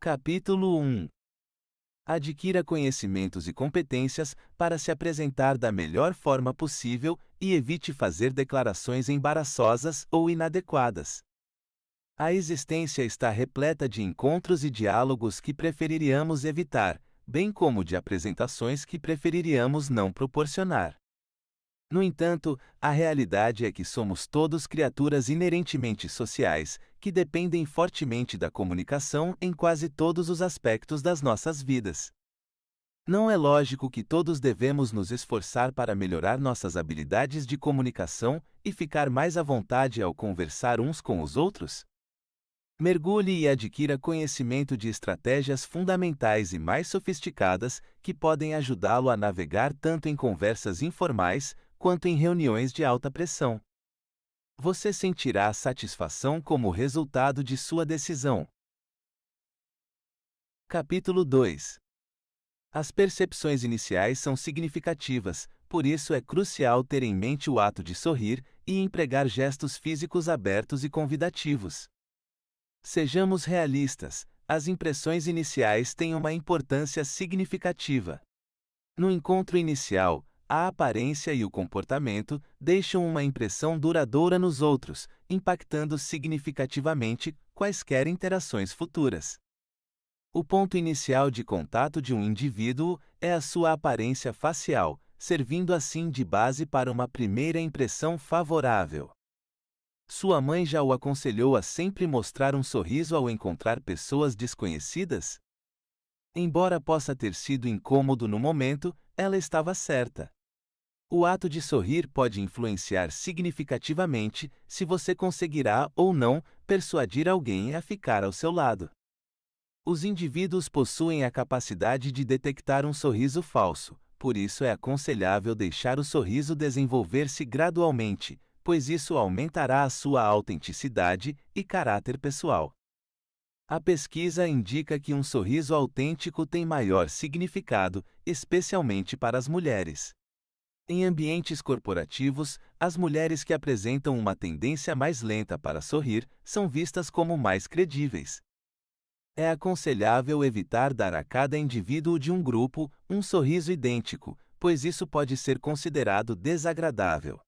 Capítulo 1. Adquira conhecimentos e competências para se apresentar da melhor forma possível e evite fazer declarações embaraçosas ou inadequadas. A existência está repleta de encontros e diálogos que preferiríamos evitar, bem como de apresentações que preferiríamos não proporcionar. No entanto, a realidade é que somos todos criaturas inerentemente sociais, que dependem fortemente da comunicação em quase todos os aspectos das nossas vidas. Não é lógico que todos devemos nos esforçar para melhorar nossas habilidades de comunicação e ficar mais à vontade ao conversar uns com os outros? Mergulhe e adquira conhecimento de estratégias fundamentais e mais sofisticadas que podem ajudá-lo a navegar tanto em conversas informais quanto em reuniões de alta pressão. Você sentirá satisfação como resultado de sua decisão. Capítulo 2. As percepções iniciais são significativas, por isso é crucial ter em mente o ato de sorrir e empregar gestos físicos abertos e convidativos. Sejamos realistas, as impressões iniciais têm uma importância significativa. No encontro inicial, a aparência e o comportamento deixam uma impressão duradoura nos outros, impactando significativamente quaisquer interações futuras. O ponto inicial de contato de um indivíduo é a sua aparência facial, servindo assim de base para uma primeira impressão favorável. Sua mãe já o aconselhou a sempre mostrar um sorriso ao encontrar pessoas desconhecidas? Embora possa ter sido incômodo no momento, ela estava certa. O ato de sorrir pode influenciar significativamente se você conseguirá ou não persuadir alguém a ficar ao seu lado. Os indivíduos possuem a capacidade de detectar um sorriso falso, por isso é aconselhável deixar o sorriso desenvolver-se gradualmente, pois isso aumentará a sua autenticidade e caráter pessoal. A pesquisa indica que um sorriso autêntico tem maior significado, especialmente para as mulheres. Em ambientes corporativos, as mulheres que apresentam uma tendência mais lenta para sorrir são vistas como mais credíveis. É aconselhável evitar dar a cada indivíduo de um grupo um sorriso idêntico, pois isso pode ser considerado desagradável.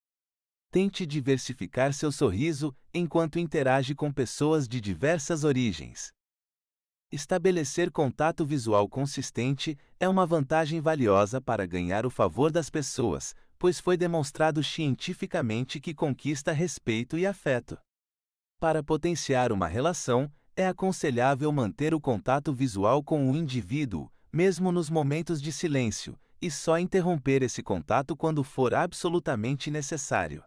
Tente diversificar seu sorriso enquanto interage com pessoas de diversas origens. Estabelecer contato visual consistente é uma vantagem valiosa para ganhar o favor das pessoas, pois foi demonstrado cientificamente que conquista respeito e afeto. Para potenciar uma relação, é aconselhável manter o contato visual com o indivíduo, mesmo nos momentos de silêncio, e só interromper esse contato quando for absolutamente necessário.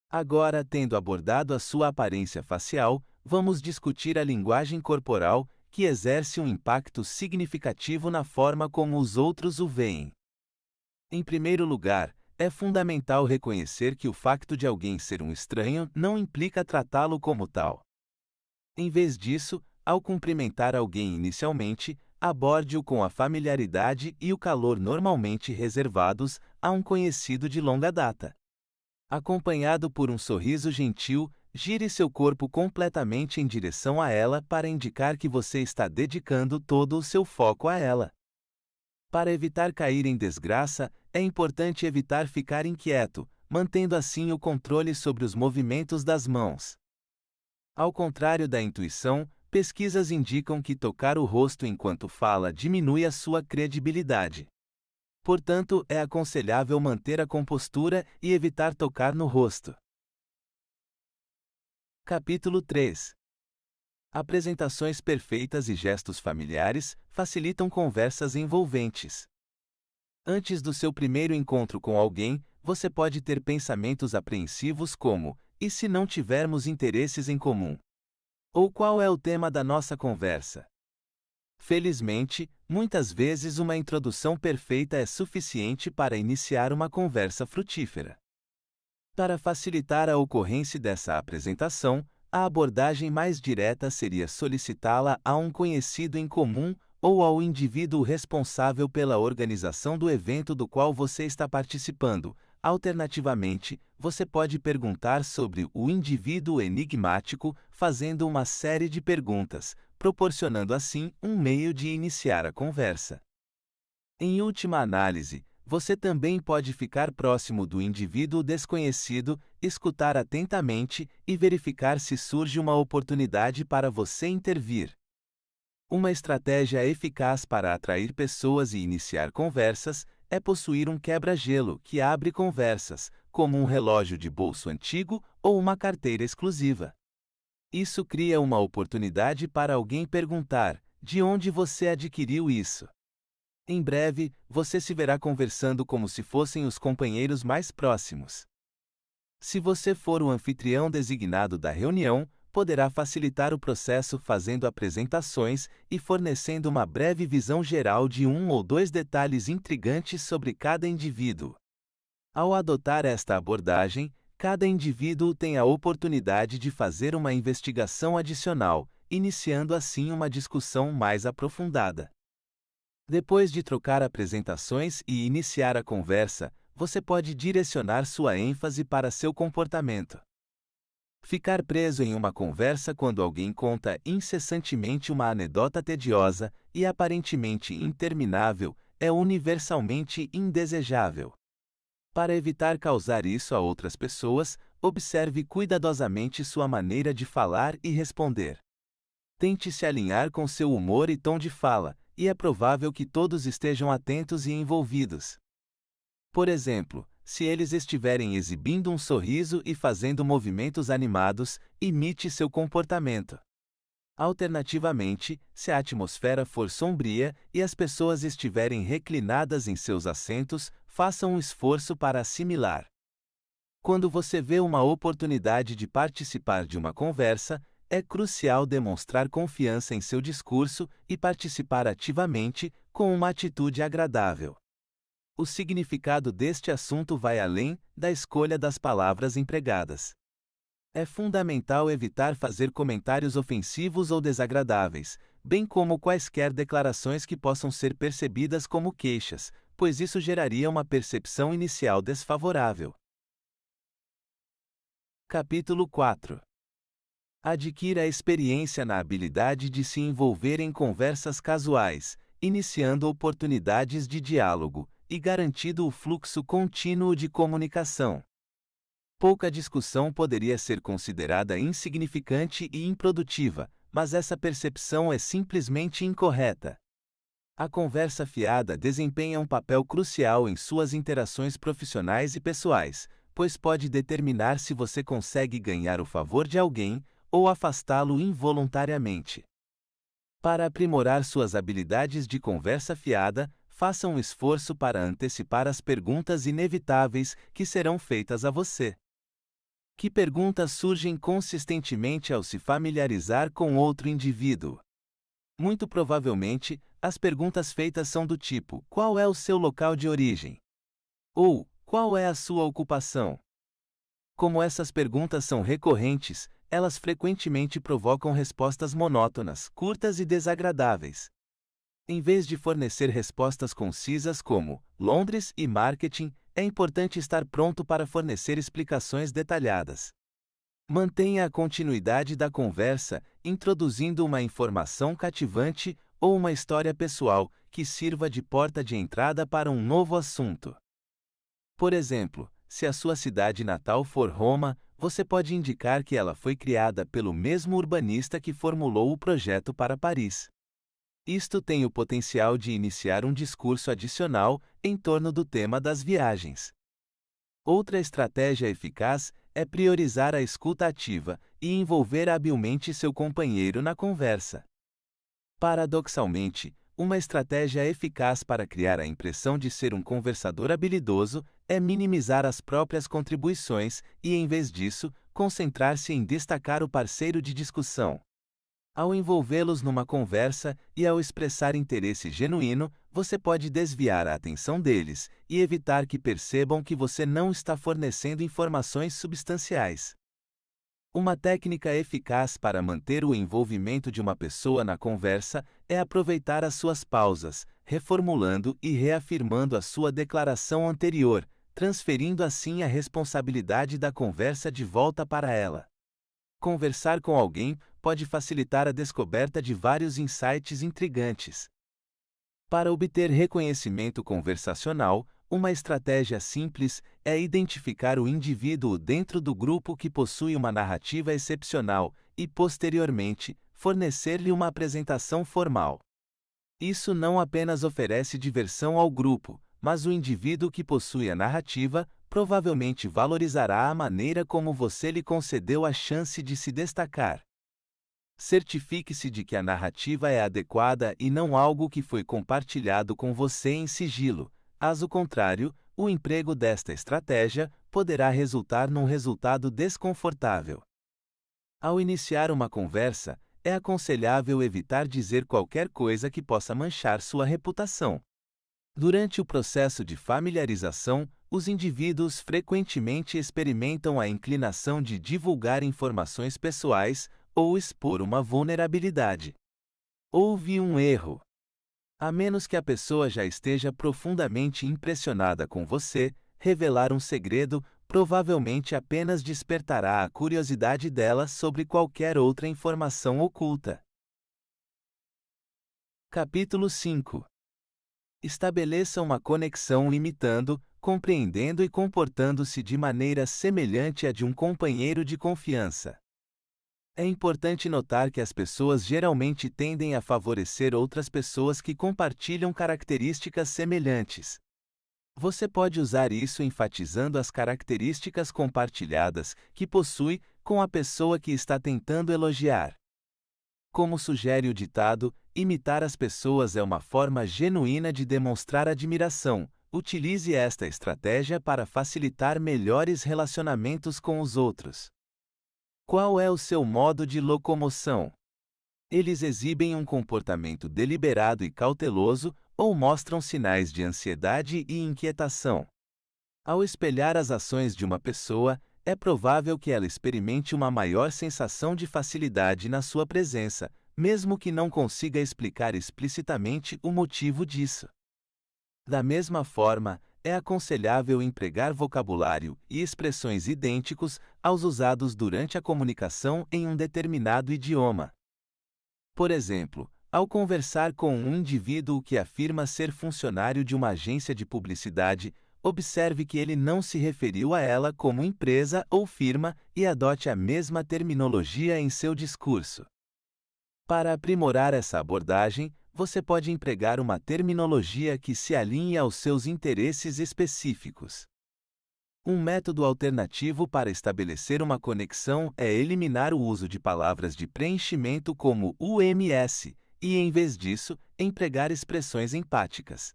Agora, tendo abordado a sua aparência facial, vamos discutir a linguagem corporal, que exerce um impacto significativo na forma como os outros o veem. Em primeiro lugar, é fundamental reconhecer que o facto de alguém ser um estranho não implica tratá-lo como tal. Em vez disso, ao cumprimentar alguém inicialmente, aborde-o com a familiaridade e o calor normalmente reservados a um conhecido de longa data. Acompanhado por um sorriso gentil, gire seu corpo completamente em direção a ela para indicar que você está dedicando todo o seu foco a ela. Para evitar cair em desgraça, é importante evitar ficar inquieto, mantendo assim o controle sobre os movimentos das mãos. Ao contrário da intuição, pesquisas indicam que tocar o rosto enquanto fala diminui a sua credibilidade. Portanto, é aconselhável manter a compostura e evitar tocar no rosto. Capítulo 3. Apresentações perfeitas e gestos familiares facilitam conversas envolventes. Antes do seu primeiro encontro com alguém, você pode ter pensamentos apreensivos como: e se não tivermos interesses em comum? Ou qual é o tema da nossa conversa? Felizmente, muitas vezes uma introdução perfeita é suficiente para iniciar uma conversa frutífera. Para facilitar a ocorrência dessa apresentação, a abordagem mais direta seria solicitá-la a um conhecido em comum ou ao indivíduo responsável pela organização do evento do qual você está participando. Alternativamente, você pode perguntar sobre o indivíduo enigmático, fazendo uma série de perguntas, proporcionando assim um meio de iniciar a conversa. Em última análise, você também pode ficar próximo do indivíduo desconhecido, escutar atentamente e verificar se surge uma oportunidade para você intervir. Uma estratégia eficaz para atrair pessoas e iniciar conversas é possuir um quebra-gelo que abre conversas, como um relógio de bolso antigo ou uma carteira exclusiva. Isso cria uma oportunidade para alguém perguntar: de onde você adquiriu isso? Em breve, você se verá conversando como se fossem os companheiros mais próximos. Se você for o anfitrião designado da reunião, poderá facilitar o processo fazendo apresentações e fornecendo uma breve visão geral de um ou dois detalhes intrigantes sobre cada indivíduo. Ao adotar esta abordagem, cada indivíduo tem a oportunidade de fazer uma investigação adicional, iniciando assim uma discussão mais aprofundada. Depois de trocar apresentações e iniciar a conversa, você pode direcionar sua ênfase para seu comportamento. Ficar preso em uma conversa quando alguém conta incessantemente uma anedota tediosa e aparentemente interminável é universalmente indesejável. Para evitar causar isso a outras pessoas, observe cuidadosamente sua maneira de falar e responder. Tente se alinhar com seu humor e tom de fala, e é provável que todos estejam atentos e envolvidos. Por exemplo, se eles estiverem exibindo um sorriso e fazendo movimentos animados, imite seu comportamento. Alternativamente, se a atmosfera for sombria e as pessoas estiverem reclinadas em seus assentos, faça um esforço para assimilar. Quando você vê uma oportunidade de participar de uma conversa, é crucial demonstrar confiança em seu discurso e participar ativamente, com uma atitude agradável. O significado deste assunto vai além da escolha das palavras empregadas. É fundamental evitar fazer comentários ofensivos ou desagradáveis, bem como quaisquer declarações que possam ser percebidas como queixas, pois isso geraria uma percepção inicial desfavorável. Capítulo 4. Adquira experiência na habilidade de se envolver em conversas casuais, iniciando oportunidades de diálogo e garantindo o fluxo contínuo de comunicação. Pouca discussão poderia ser considerada insignificante e improdutiva, mas essa percepção é simplesmente incorreta. A conversa fiada desempenha um papel crucial em suas interações profissionais e pessoais, pois pode determinar se você consegue ganhar o favor de alguém ou afastá-lo involuntariamente. Para aprimorar suas habilidades de conversa fiada, faça um esforço para antecipar as perguntas inevitáveis que serão feitas a você. Que perguntas surgem consistentemente ao se familiarizar com outro indivíduo? Muito provavelmente, as perguntas feitas são do tipo: qual é o seu local de origem? Ou, qual é a sua ocupação? Como essas perguntas são recorrentes, elas frequentemente provocam respostas monótonas, curtas e desagradáveis. Em vez de fornecer respostas concisas como Londres e marketing, é importante estar pronto para fornecer explicações detalhadas. Mantenha a continuidade da conversa, introduzindo uma informação cativante ou uma história pessoal que sirva de porta de entrada para um novo assunto. Por exemplo, se a sua cidade natal for Roma, você pode indicar que ela foi criada pelo mesmo urbanista que formulou o projeto para Paris. Isto tem o potencial de iniciar um discurso adicional em torno do tema das viagens. Outra estratégia eficaz é priorizar a escuta ativa e envolver habilmente seu companheiro na conversa. Paradoxalmente, uma estratégia eficaz para criar a impressão de ser um conversador habilidoso é minimizar as próprias contribuições e, em vez disso, concentrar-se em destacar o parceiro de discussão. Ao envolvê-los numa conversa e ao expressar interesse genuíno, você pode desviar a atenção deles e evitar que percebam que você não está fornecendo informações substanciais. Uma técnica eficaz para manter o envolvimento de uma pessoa na conversa é aproveitar as suas pausas, reformulando e reafirmando a sua declaração anterior, transferindo assim a responsabilidade da conversa de volta para ela. Conversar com alguém pode facilitar a descoberta de vários insights intrigantes. Para obter reconhecimento conversacional, uma estratégia simples é identificar o indivíduo dentro do grupo que possui uma narrativa excepcional e, posteriormente, fornecer-lhe uma apresentação formal. Isso não apenas oferece diversão ao grupo, mas o indivíduo que possui a narrativa provavelmente valorizará a maneira como você lhe concedeu a chance de se destacar. Certifique-se de que a narrativa é adequada e não algo que foi compartilhado com você em sigilo. Caso contrário, o emprego desta estratégia poderá resultar num resultado desconfortável. Ao iniciar uma conversa, é aconselhável evitar dizer qualquer coisa que possa manchar sua reputação. Durante o processo de familiarização, os indivíduos frequentemente experimentam a inclinação de divulgar informações pessoais ou expor uma vulnerabilidade. Houve um erro. A menos que a pessoa já esteja profundamente impressionada com você, revelar um segredo provavelmente apenas despertará a curiosidade dela sobre qualquer outra informação oculta. Capítulo 5. Estabeleça uma conexão imitando, compreendendo e comportando-se de maneira semelhante à de um companheiro de confiança. É importante notar que as pessoas geralmente tendem a favorecer outras pessoas que compartilham características semelhantes. Você pode usar isso enfatizando as características compartilhadas que possui com a pessoa que está tentando elogiar. Como sugere o ditado, imitar as pessoas é uma forma genuína de demonstrar admiração. Utilize esta estratégia para facilitar melhores relacionamentos com os outros. Qual é o seu modo de locomoção? Eles exibem um comportamento deliberado e cauteloso ou mostram sinais de ansiedade e inquietação. Ao espelhar as ações de uma pessoa, é provável que ela experimente uma maior sensação de facilidade na sua presença, mesmo que não consiga explicar explicitamente o motivo disso. Da mesma forma, é aconselhável empregar vocabulário e expressões idênticos aos usados durante a comunicação em um determinado idioma. Por exemplo, ao conversar com um indivíduo que afirma ser funcionário de uma agência de publicidade, observe que ele não se referiu a ela como empresa ou firma e adote a mesma terminologia em seu discurso. Para aprimorar essa abordagem, você pode empregar uma terminologia que se alinhe aos seus interesses específicos. Um método alternativo para estabelecer uma conexão é eliminar o uso de palavras de preenchimento como UMS e, em vez disso, empregar expressões empáticas.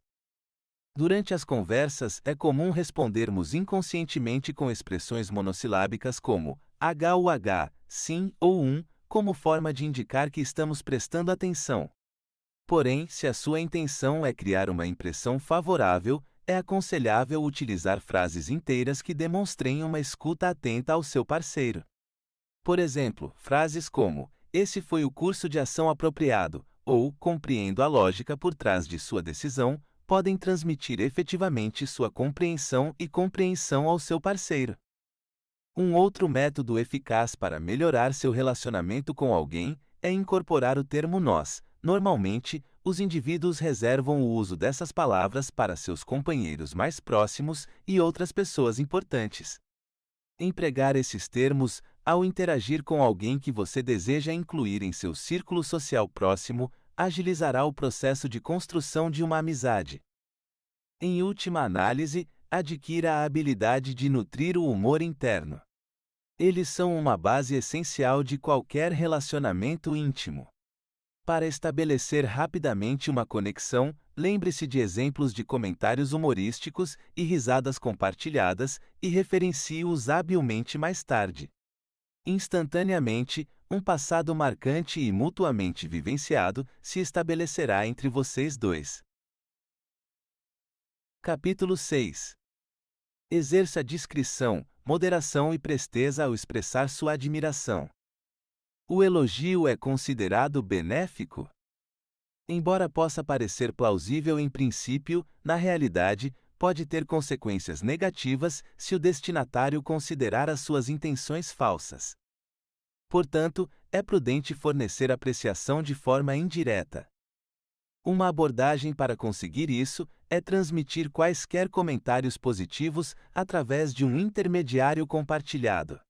Durante as conversas, é comum respondermos inconscientemente com expressões monossilábicas como h, sim ou como forma de indicar que estamos prestando atenção. Porém, se a sua intenção é criar uma impressão favorável, é aconselhável utilizar frases inteiras que demonstrem uma escuta atenta ao seu parceiro. Por exemplo, frases como: "Esse foi o curso de ação apropriado" ou "compreendo a lógica por trás de sua decisão" podem transmitir efetivamente sua compreensão e compreensão ao seu parceiro. Um outro método eficaz para melhorar seu relacionamento com alguém é incorporar o termo nós. Normalmente, os indivíduos reservam o uso dessas palavras para seus companheiros mais próximos e outras pessoas importantes. Empregar esses termos, ao interagir com alguém que você deseja incluir em seu círculo social próximo, agilizará o processo de construção de uma amizade. Em última análise, adquira a habilidade de nutrir o humor interno. Eles são uma base essencial de qualquer relacionamento íntimo. Para estabelecer rapidamente uma conexão, lembre-se de exemplos de comentários humorísticos e risadas compartilhadas e referencie-os habilmente mais tarde. Instantaneamente, um passado marcante e mutuamente vivenciado se estabelecerá entre vocês dois. Capítulo 6. Exerça discrição, moderação e presteza ao expressar sua admiração. O elogio é considerado benéfico? Embora possa parecer plausível em princípio, na realidade, pode ter consequências negativas se o destinatário considerar as suas intenções falsas. Portanto, é prudente fornecer apreciação de forma indireta. Uma abordagem para conseguir isso é transmitir quaisquer comentários positivos através de um intermediário compartilhado.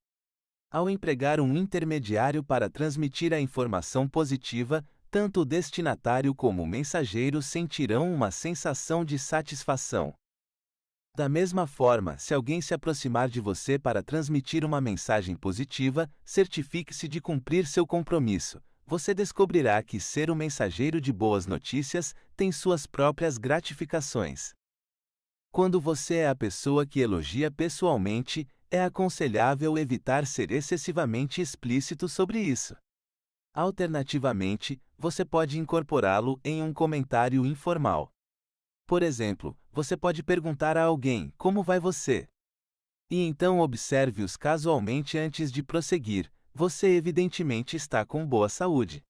Ao empregar um intermediário para transmitir a informação positiva, tanto o destinatário como o mensageiro sentirão uma sensação de satisfação. Da mesma forma, se alguém se aproximar de você para transmitir uma mensagem positiva, certifique-se de cumprir seu compromisso. Você descobrirá que ser um mensageiro de boas notícias tem suas próprias gratificações. Quando você é a pessoa que elogia pessoalmente, é aconselhável evitar ser excessivamente explícito sobre isso. Alternativamente, você pode incorporá-lo em um comentário informal. Por exemplo, você pode perguntar a alguém: "Como vai você?" E então observe-os casualmente antes de prosseguir: "Você evidentemente está com boa saúde."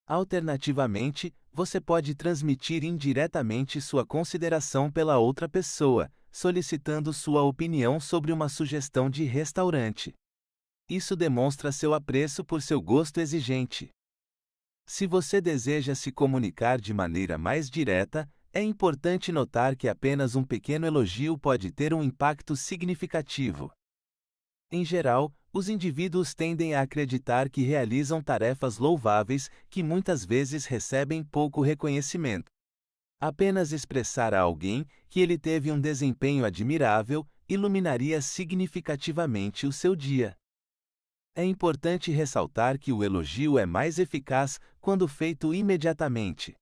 Alternativamente, você pode transmitir indiretamente sua consideração pela outra pessoa, solicitando sua opinião sobre uma sugestão de restaurante. Isso demonstra seu apreço por seu gosto exigente. Se você deseja se comunicar de maneira mais direta, é importante notar que apenas um pequeno elogio pode ter um impacto significativo. Em geral, os indivíduos tendem a acreditar que realizam tarefas louváveis que muitas vezes recebem pouco reconhecimento. Apenas expressar a alguém que ele teve um desempenho admirável iluminaria significativamente o seu dia. É importante ressaltar que o elogio é mais eficaz quando feito imediatamente.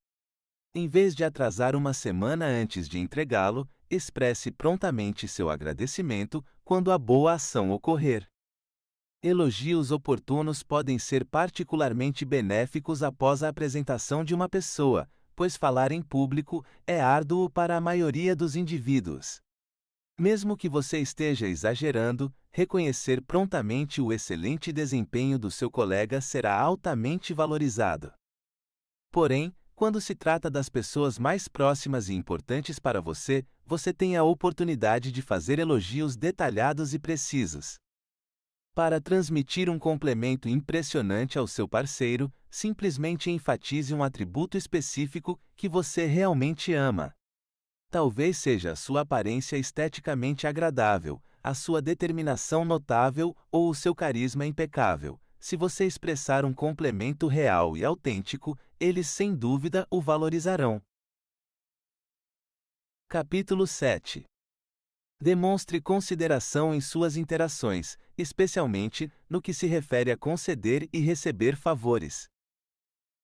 Em vez de atrasar uma semana antes de entregá-lo, expresse prontamente seu agradecimento quando a boa ação ocorrer. Elogios oportunos podem ser particularmente benéficos após a apresentação de uma pessoa, pois falar em público é árduo para a maioria dos indivíduos. Mesmo que você esteja exagerando, reconhecer prontamente o excelente desempenho do seu colega será altamente valorizado. Porém, quando se trata das pessoas mais próximas e importantes para você, você tem a oportunidade de fazer elogios detalhados e precisos. Para transmitir um complemento impressionante ao seu parceiro, simplesmente enfatize um atributo específico que você realmente ama. Talvez seja a sua aparência esteticamente agradável, a sua determinação notável ou o seu carisma impecável. Se você expressar um complemento real e autêntico, eles sem dúvida o valorizarão. Capítulo 7. Demonstre consideração em suas interações, especialmente no que se refere a conceder e receber favores.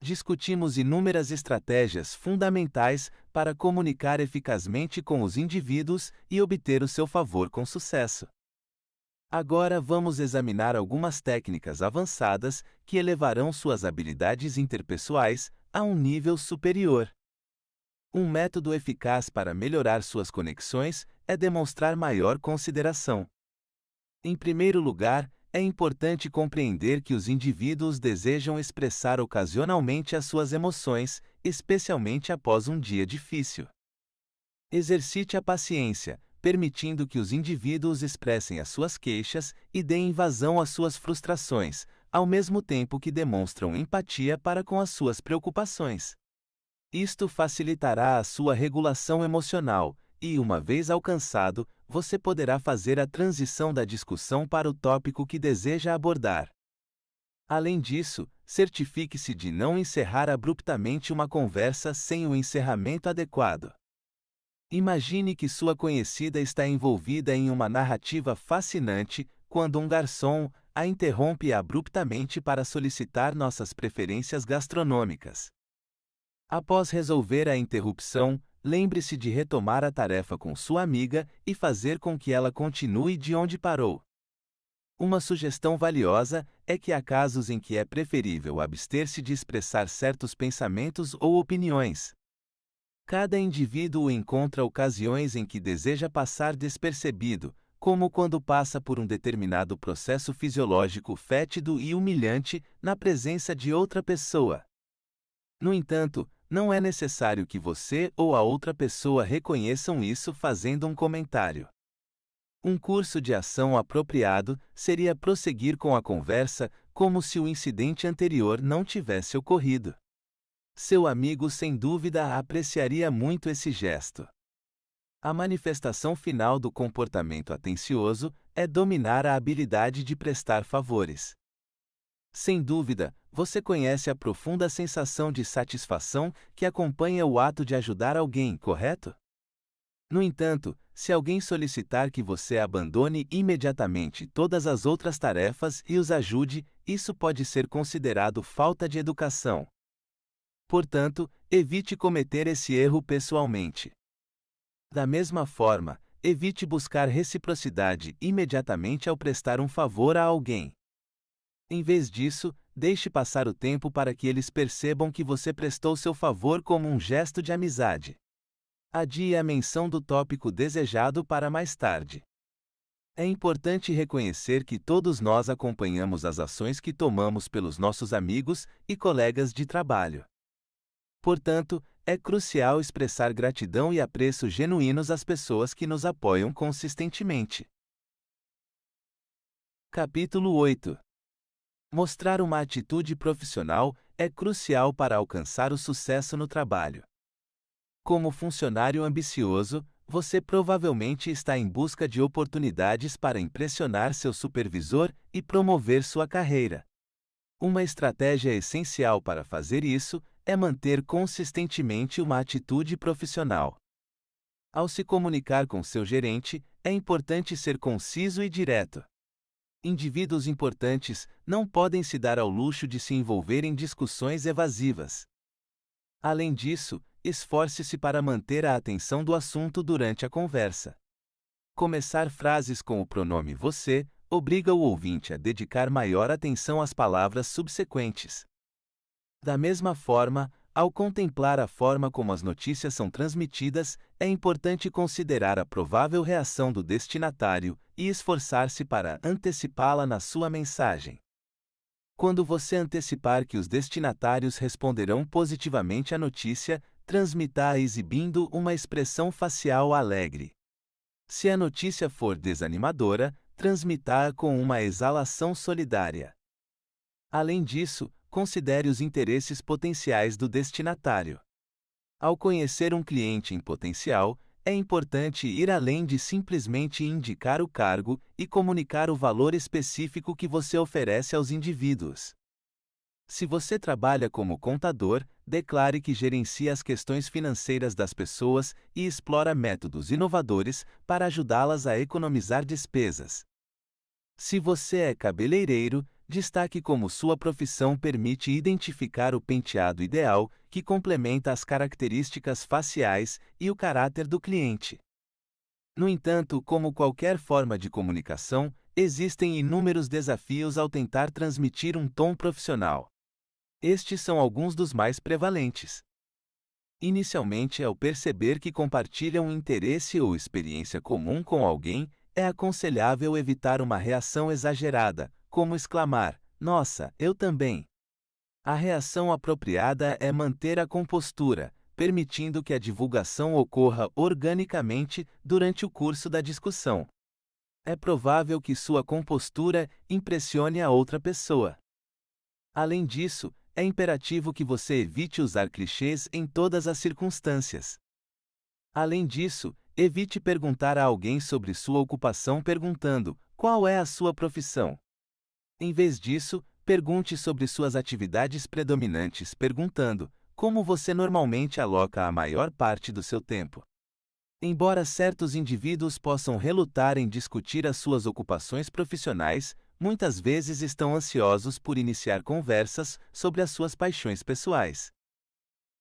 Discutimos inúmeras estratégias fundamentais para comunicar eficazmente com os indivíduos e obter o seu favor com sucesso. Agora vamos examinar algumas técnicas avançadas que elevarão suas habilidades interpessoais a um nível superior. Um método eficaz para melhorar suas conexões é demonstrar maior consideração. Em primeiro lugar, é importante compreender que os indivíduos desejam expressar ocasionalmente as suas emoções, especialmente após um dia difícil. Exercite a paciência, permitindo que os indivíduos expressem as suas queixas e deem vazão às suas frustrações, ao mesmo tempo que demonstram empatia para com as suas preocupações. Isto facilitará a sua regulação emocional e, uma vez alcançado, você poderá fazer a transição da discussão para o tópico que deseja abordar. Além disso, certifique-se de não encerrar abruptamente uma conversa sem o encerramento adequado. Imagine que sua conhecida está envolvida em uma narrativa fascinante quando um garçom a interrompe abruptamente para solicitar nossas preferências gastronômicas. Após resolver a interrupção, lembre-se de retomar a tarefa com sua amiga e fazer com que ela continue de onde parou. Uma sugestão valiosa é que há casos em que é preferível abster-se de expressar certos pensamentos ou opiniões. Cada indivíduo encontra ocasiões em que deseja passar despercebido, como quando passa por um determinado processo fisiológico fétido e humilhante na presença de outra pessoa. No entanto, não é necessário que você ou a outra pessoa reconheçam isso fazendo um comentário. Um curso de ação apropriado seria prosseguir com a conversa como se o incidente anterior não tivesse ocorrido. Seu amigo sem dúvida apreciaria muito esse gesto. A manifestação final do comportamento atencioso é dominar a habilidade de prestar favores. Sem dúvida, você conhece a profunda sensação de satisfação que acompanha o ato de ajudar alguém, correto? No entanto, se alguém solicitar que você abandone imediatamente todas as outras tarefas e os ajude, isso pode ser considerado falta de educação. Portanto, evite cometer esse erro pessoalmente. Da mesma forma, evite buscar reciprocidade imediatamente ao prestar um favor a alguém. Em vez disso, deixe passar o tempo para que eles percebam que você prestou seu favor como um gesto de amizade. Adie a menção do tópico desejado para mais tarde. É importante reconhecer que todos nós acompanhamos as ações que tomamos pelos nossos amigos e colegas de trabalho. Portanto, é crucial expressar gratidão e apreço genuínos às pessoas que nos apoiam consistentemente. Capítulo 8. Mostrar uma atitude profissional é crucial para alcançar o sucesso no trabalho. Como funcionário ambicioso, você provavelmente está em busca de oportunidades para impressionar seu supervisor e promover sua carreira. Uma estratégia essencial para fazer isso é manter consistentemente uma atitude profissional. Ao se comunicar com seu gerente, é importante ser conciso e direto. Indivíduos importantes não podem se dar ao luxo de se envolver em discussões evasivas. Além disso, esforce-se para manter a atenção do assunto durante a conversa. Começar frases com o pronome você obriga o ouvinte a dedicar maior atenção às palavras subsequentes. Da mesma forma, ao contemplar a forma como as notícias são transmitidas, é importante considerar a provável reação do destinatário e esforçar-se para antecipá-la na sua mensagem. Quando você antecipar que os destinatários responderão positivamente à notícia, transmita-a exibindo uma expressão facial alegre. Se a notícia for desanimadora, transmita-a com uma exalação solidária. Além disso, considere os interesses potenciais do destinatário. Ao conhecer um cliente em potencial, é importante ir além de simplesmente indicar o cargo e comunicar o valor específico que você oferece aos indivíduos. Se você trabalha como contador, declare que gerencia as questões financeiras das pessoas e explora métodos inovadores para ajudá-las a economizar despesas. Se você é cabeleireiro, destaque como sua profissão permite identificar o penteado ideal que complementa as características faciais e o caráter do cliente. No entanto, como qualquer forma de comunicação, existem inúmeros desafios ao tentar transmitir um tom profissional. Estes são alguns dos mais prevalentes. Inicialmente, ao perceber que compartilham um interesse ou experiência comum com alguém, é aconselhável evitar uma reação exagerada, como exclamar: "Nossa, eu também!". A reação apropriada é manter a compostura, permitindo que a divulgação ocorra organicamente durante o curso da discussão. É provável que sua compostura impressione a outra pessoa. Além disso, é imperativo que você evite usar clichês em todas as circunstâncias. Além disso, evite perguntar a alguém sobre sua ocupação perguntando: "Qual é a sua profissão?". Em vez disso, pergunte sobre suas atividades predominantes perguntando: "Como você normalmente aloca a maior parte do seu tempo?". Embora certos indivíduos possam relutar em discutir as suas ocupações profissionais, muitas vezes estão ansiosos por iniciar conversas sobre as suas paixões pessoais.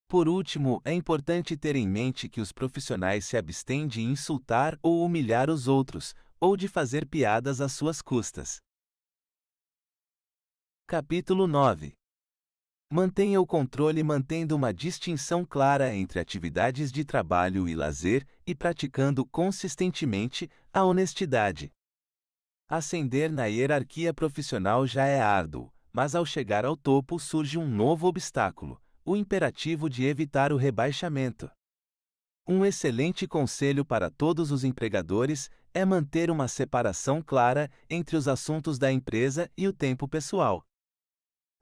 Por último, é importante ter em mente que os profissionais se abstêm de insultar ou humilhar os outros, ou de fazer piadas às suas custas. Capítulo 9. Mantenha o controle mantendo uma distinção clara entre atividades de trabalho e lazer e praticando consistentemente a honestidade. Ascender na hierarquia profissional já é árduo, mas ao chegar ao topo surge um novo obstáculo: o imperativo de evitar o rebaixamento. Um excelente conselho para todos os empregadores é manter uma separação clara entre os assuntos da empresa e o tempo pessoal.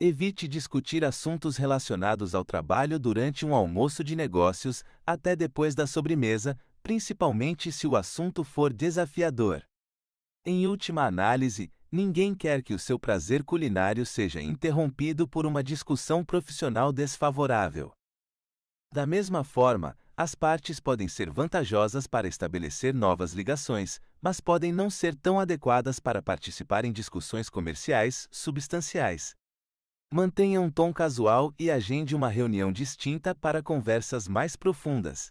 Evite discutir assuntos relacionados ao trabalho durante um almoço de negócios, até depois da sobremesa, principalmente se o assunto for desafiador. Em última análise, ninguém quer que o seu prazer culinário seja interrompido por uma discussão profissional desfavorável. Da mesma forma, as partes podem ser vantajosas para estabelecer novas ligações, mas podem não ser tão adequadas para participar em discussões comerciais substanciais. Mantenha um tom casual e agende uma reunião distinta para conversas mais profundas.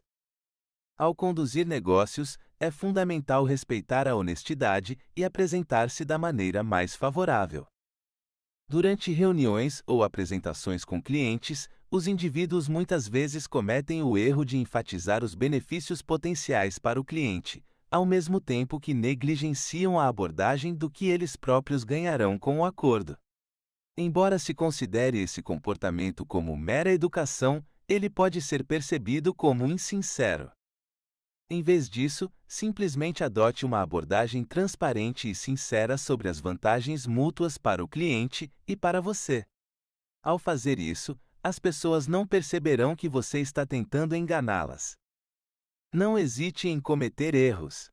Ao conduzir negócios, é fundamental respeitar a honestidade e apresentar-se da maneira mais favorável. Durante reuniões ou apresentações com clientes, os indivíduos muitas vezes cometem o erro de enfatizar os benefícios potenciais para o cliente, ao mesmo tempo que negligenciam a abordagem do que eles próprios ganharão com o acordo. Embora se considere esse comportamento como mera educação, ele pode ser percebido como insincero. Em vez disso, simplesmente adote uma abordagem transparente e sincera sobre as vantagens mútuas para o cliente e para você. Ao fazer isso, as pessoas não perceberão que você está tentando enganá-las. Não hesite em cometer erros.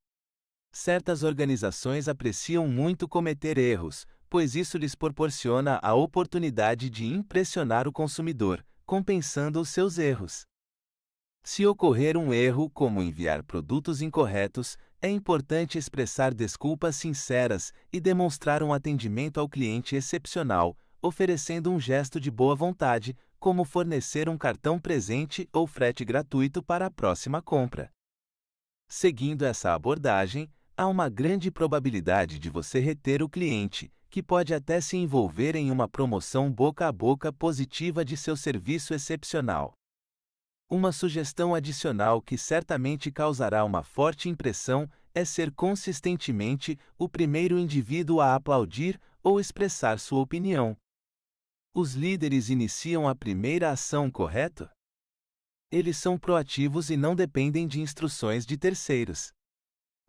Certas organizações apreciam muito cometer erros, pois isso lhes proporciona a oportunidade de impressionar o consumidor, compensando os seus erros. Se ocorrer um erro, como enviar produtos incorretos, é importante expressar desculpas sinceras e demonstrar um atendimento ao cliente excepcional, oferecendo um gesto de boa vontade, como fornecer um cartão presente ou frete gratuito para a próxima compra. Seguindo essa abordagem, há uma grande probabilidade de você reter o cliente, que pode até se envolver em uma promoção boca a boca positiva de seu serviço excepcional. Uma sugestão adicional que certamente causará uma forte impressão é ser consistentemente o primeiro indivíduo a aplaudir ou expressar sua opinião. Os líderes iniciam a primeira ação, correto? Eles são proativos e não dependem de instruções de terceiros.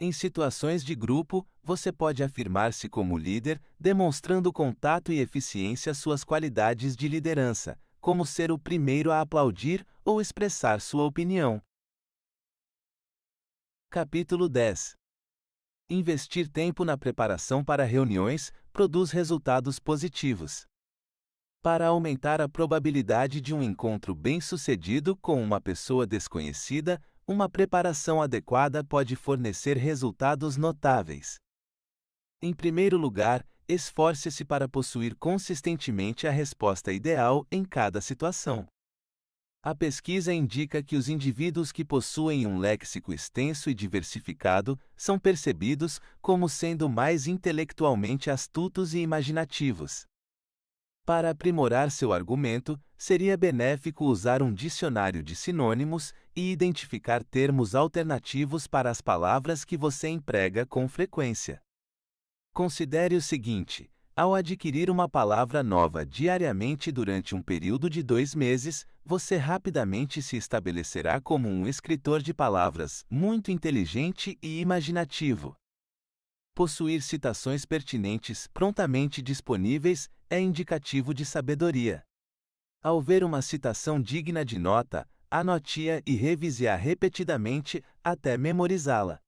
Em situações de grupo, você pode afirmar-se como líder, demonstrando contato e eficiência suas qualidades de liderança, como ser o primeiro a aplaudir ou expressar sua opinião. Capítulo 10. Investir tempo na preparação para reuniões produz resultados positivos. Para aumentar a probabilidade de um encontro bem-sucedido com uma pessoa desconhecida, uma preparação adequada pode fornecer resultados notáveis. Em primeiro lugar, esforce-se para possuir consistentemente a resposta ideal em cada situação. A pesquisa indica que os indivíduos que possuem um léxico extenso e diversificado são percebidos como sendo mais intelectualmente astutos e imaginativos. Para aprimorar seu argumento, seria benéfico usar um dicionário de sinônimos e identificar termos alternativos para as palavras que você emprega com frequência. Considere o seguinte: ao adquirir uma palavra nova diariamente durante um período de 2 meses, você rapidamente se estabelecerá como um escritor de palavras muito inteligente e imaginativo. Possuir citações pertinentes prontamente disponíveis é indicativo de sabedoria. Ao ver uma citação digna de nota, anote-a e revise-a repetidamente até memorizá-la.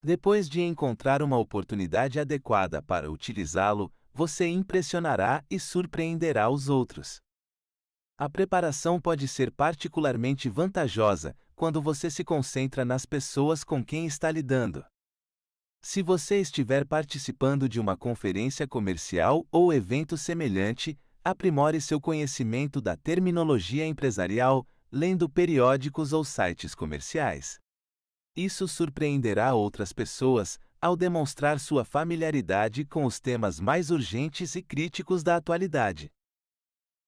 Depois de encontrar uma oportunidade adequada para utilizá-lo, você impressionará e surpreenderá os outros. A preparação pode ser particularmente vantajosa quando você se concentra nas pessoas com quem está lidando. Se você estiver participando de uma conferência comercial ou evento semelhante, aprimore seu conhecimento da terminologia empresarial, lendo periódicos ou sites comerciais. Isso surpreenderá outras pessoas ao demonstrar sua familiaridade com os temas mais urgentes e críticos da atualidade.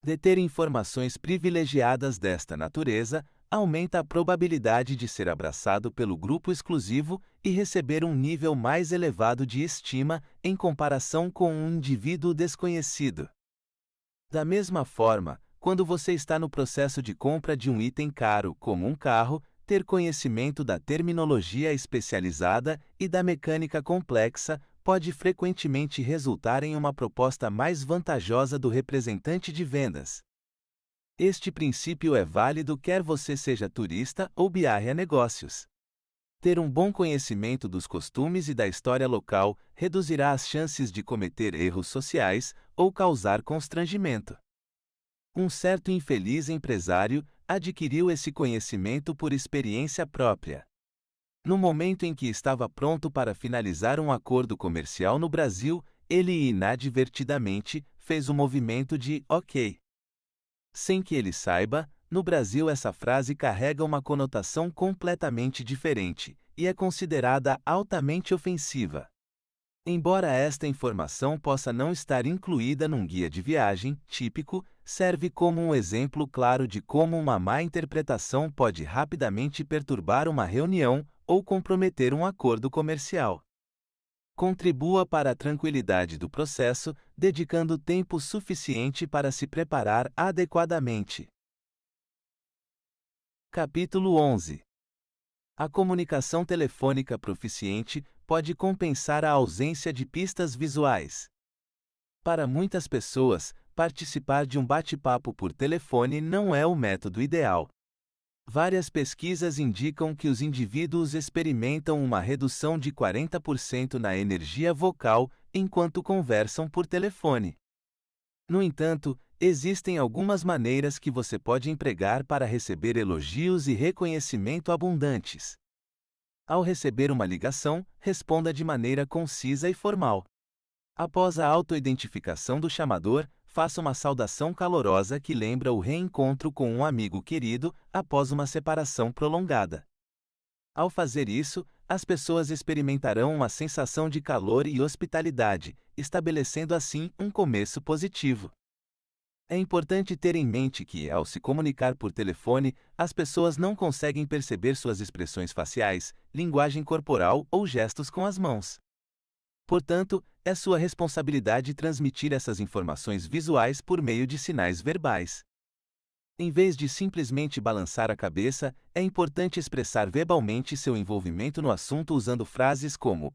Deter informações privilegiadas desta natureza aumenta a probabilidade de ser abraçado pelo grupo exclusivo e receber um nível mais elevado de estima em comparação com um indivíduo desconhecido. Da mesma forma, quando você está no processo de compra de um item caro, como um carro, ter conhecimento da terminologia especializada e da mecânica complexa pode frequentemente resultar em uma proposta mais vantajosa do representante de vendas. Este princípio é válido quer você seja turista ou biarre a negócios. Ter um bom conhecimento dos costumes e da história local reduzirá as chances de cometer erros sociais ou causar constrangimento. Um certo infeliz empresário adquiriu esse conhecimento por experiência própria. No momento em que estava pronto para finalizar um acordo comercial no Brasil, ele inadvertidamente fez o movimento de OK. Sem que ele saiba, no Brasil essa frase carrega uma conotação completamente diferente e é considerada altamente ofensiva. Embora esta informação possa não estar incluída num guia de viagem típico, serve como um exemplo claro de como uma má interpretação pode rapidamente perturbar uma reunião ou comprometer um acordo comercial. Contribua para a tranquilidade do processo, dedicando tempo suficiente para se preparar adequadamente. Capítulo 11. A comunicação telefônica proficiente pode compensar a ausência de pistas visuais. Para muitas pessoas, participar de um bate-papo por telefone não é o método ideal. Várias pesquisas indicam que os indivíduos experimentam uma redução de 40% na energia vocal enquanto conversam por telefone. No entanto, existem algumas maneiras que você pode empregar para receber elogios e reconhecimento abundantes. Ao receber uma ligação, responda de maneira concisa e formal. Após a autoidentificação do chamador, faça uma saudação calorosa que lembra o reencontro com um amigo querido após uma separação prolongada. Ao fazer isso, as pessoas experimentarão uma sensação de calor e hospitalidade, estabelecendo assim um começo positivo. É importante ter em mente que, ao se comunicar por telefone, as pessoas não conseguem perceber suas expressões faciais, linguagem corporal ou gestos com as mãos. Portanto, é sua responsabilidade transmitir essas informações visuais por meio de sinais verbais. Em vez de simplesmente balançar a cabeça, é importante expressar verbalmente seu envolvimento no assunto usando frases como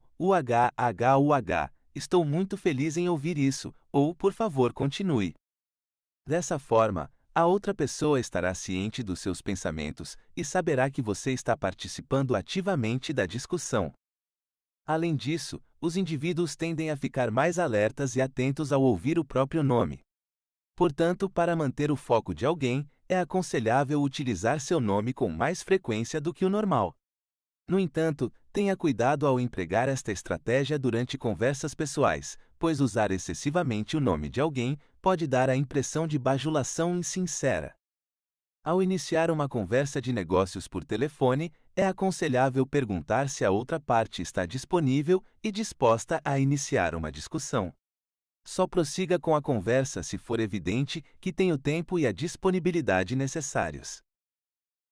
estou muito feliz em ouvir isso, ou por favor continue. Dessa forma, a outra pessoa estará ciente dos seus pensamentos e saberá que você está participando ativamente da discussão. Além disso, os indivíduos tendem a ficar mais alertas e atentos ao ouvir o próprio nome. Portanto, para manter o foco de alguém, é aconselhável utilizar seu nome com mais frequência do que o normal. No entanto, tenha cuidado ao empregar esta estratégia durante conversas pessoais, pois usar excessivamente o nome de alguém pode dar a impressão de bajulação insincera. Ao iniciar uma conversa de negócios por telefone, é aconselhável perguntar se a outra parte está disponível e disposta a iniciar uma discussão. Só prossiga com a conversa se for evidente que tem o tempo e a disponibilidade necessários.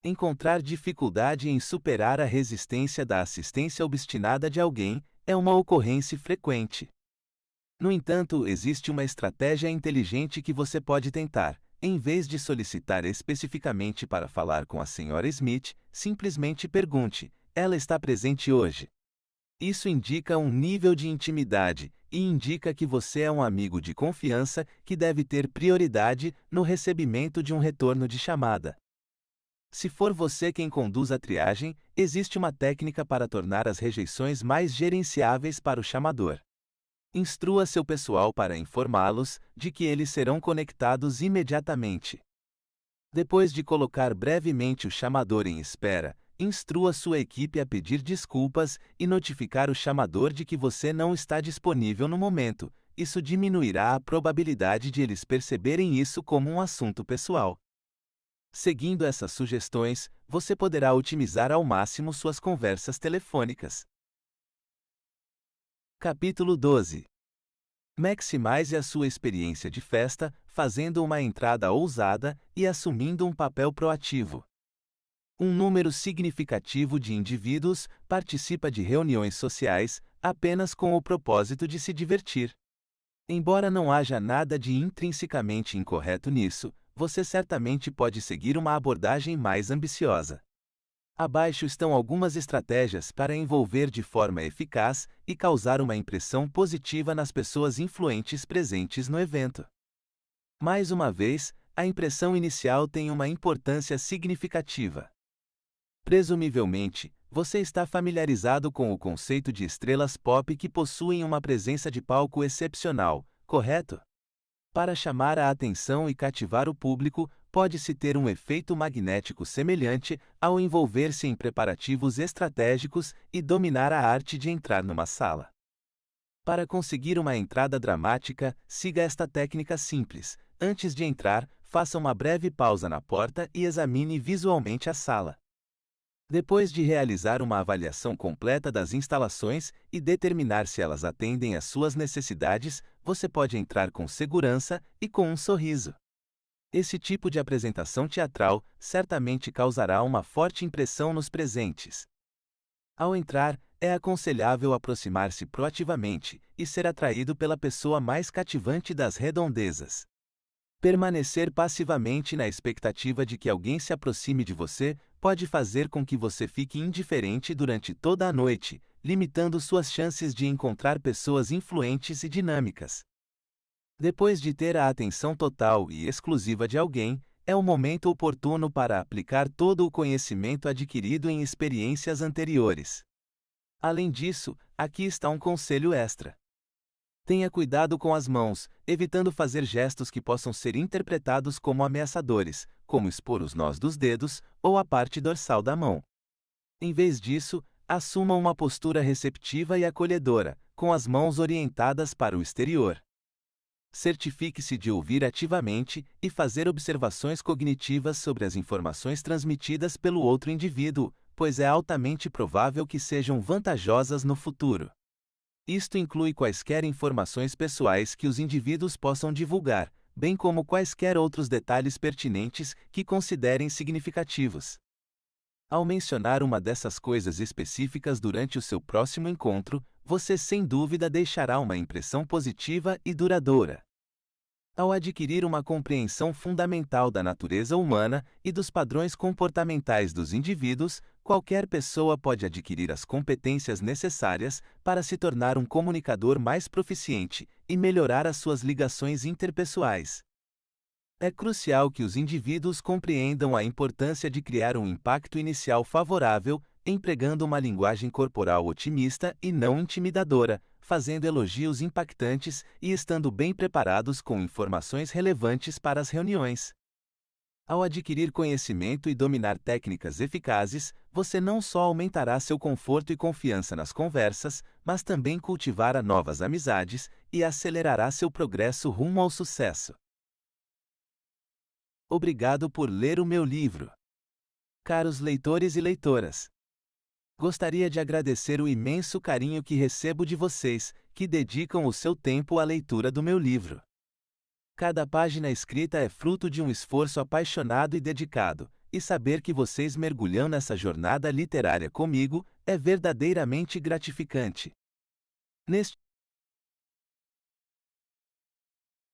Encontrar dificuldade em superar a resistência da assistência obstinada de alguém é uma ocorrência frequente. No entanto, existe uma estratégia inteligente que você pode tentar. Em vez de solicitar especificamente para falar com a Sra. Smith, simplesmente pergunte: ela está presente hoje? Isso indica um nível de intimidade e indica que você é um amigo de confiança que deve ter prioridade no recebimento de um retorno de chamada. Se for você quem conduz a triagem, existe uma técnica para tornar as rejeições mais gerenciáveis para o chamador. Instrua seu pessoal para informá-los de que eles serão conectados imediatamente. Depois de colocar brevemente o chamador em espera, instrua sua equipe a pedir desculpas e notificar o chamador de que você não está disponível no momento. Isso diminuirá a probabilidade de eles perceberem isso como um assunto pessoal. Seguindo essas sugestões, você poderá otimizar ao máximo suas conversas telefônicas. Capítulo 12. Maximize a sua experiência de festa, fazendo uma entrada ousada e assumindo um papel proativo. Um número significativo de indivíduos participa de reuniões sociais apenas com o propósito de se divertir. Embora não haja nada de intrinsecamente incorreto nisso, você certamente pode seguir uma abordagem mais ambiciosa. Abaixo estão algumas estratégias para envolver de forma eficaz e causar uma impressão positiva nas pessoas influentes presentes no evento. Mais uma vez, a impressão inicial tem uma importância significativa. Presumivelmente, você está familiarizado com o conceito de estrelas pop que possuem uma presença de palco excepcional, correto? Para chamar a atenção e cativar o público, pode-se ter um efeito magnético semelhante ao envolver-se em preparativos estratégicos e dominar a arte de entrar numa sala. Para conseguir uma entrada dramática, siga esta técnica simples. Antes de entrar, faça uma breve pausa na porta e examine visualmente a sala. Depois de realizar uma avaliação completa das instalações e determinar se elas atendem às suas necessidades, você pode entrar com segurança e com um sorriso. Esse tipo de apresentação teatral certamente causará uma forte impressão nos presentes. Ao entrar, é aconselhável aproximar-se proativamente e ser atraído pela pessoa mais cativante das redondezas. Permanecer passivamente na expectativa de que alguém se aproxime de você pode fazer com que você fique indiferente durante toda a noite, limitando suas chances de encontrar pessoas influentes e dinâmicas. Depois de ter a atenção total e exclusiva de alguém, é o momento oportuno para aplicar todo o conhecimento adquirido em experiências anteriores. Além disso, aqui está um conselho extra. Tenha cuidado com as mãos, evitando fazer gestos que possam ser interpretados como ameaçadores, como expor os nós dos dedos ou a parte dorsal da mão. Em vez disso, assuma uma postura receptiva e acolhedora, com as mãos orientadas para o exterior. Certifique-se de ouvir ativamente e fazer observações cognitivas sobre as informações transmitidas pelo outro indivíduo, pois é altamente provável que sejam vantajosas no futuro. Isto inclui quaisquer informações pessoais que os indivíduos possam divulgar, bem como quaisquer outros detalhes pertinentes que considerem significativos. Ao mencionar uma dessas coisas específicas durante o seu próximo encontro, você sem dúvida deixará uma impressão positiva e duradoura. Ao adquirir uma compreensão fundamental da natureza humana e dos padrões comportamentais dos indivíduos, qualquer pessoa pode adquirir as competências necessárias para se tornar um comunicador mais proficiente e melhorar as suas ligações interpessoais. É crucial que os indivíduos compreendam a importância de criar um impacto inicial favorável, empregando uma linguagem corporal otimista e não intimidadora, fazendo elogios impactantes e estando bem preparados com informações relevantes para as reuniões. Ao adquirir conhecimento e dominar técnicas eficazes, você não só aumentará seu conforto e confiança nas conversas, mas também cultivará novas amizades e acelerará seu progresso rumo ao sucesso. Obrigado por ler o meu livro. Caros leitores e leitoras, gostaria de agradecer o imenso carinho que recebo de vocês, que dedicam o seu tempo à leitura do meu livro. Cada página escrita é fruto de um esforço apaixonado e dedicado, e saber que vocês mergulham nessa jornada literária comigo é verdadeiramente gratificante. Neste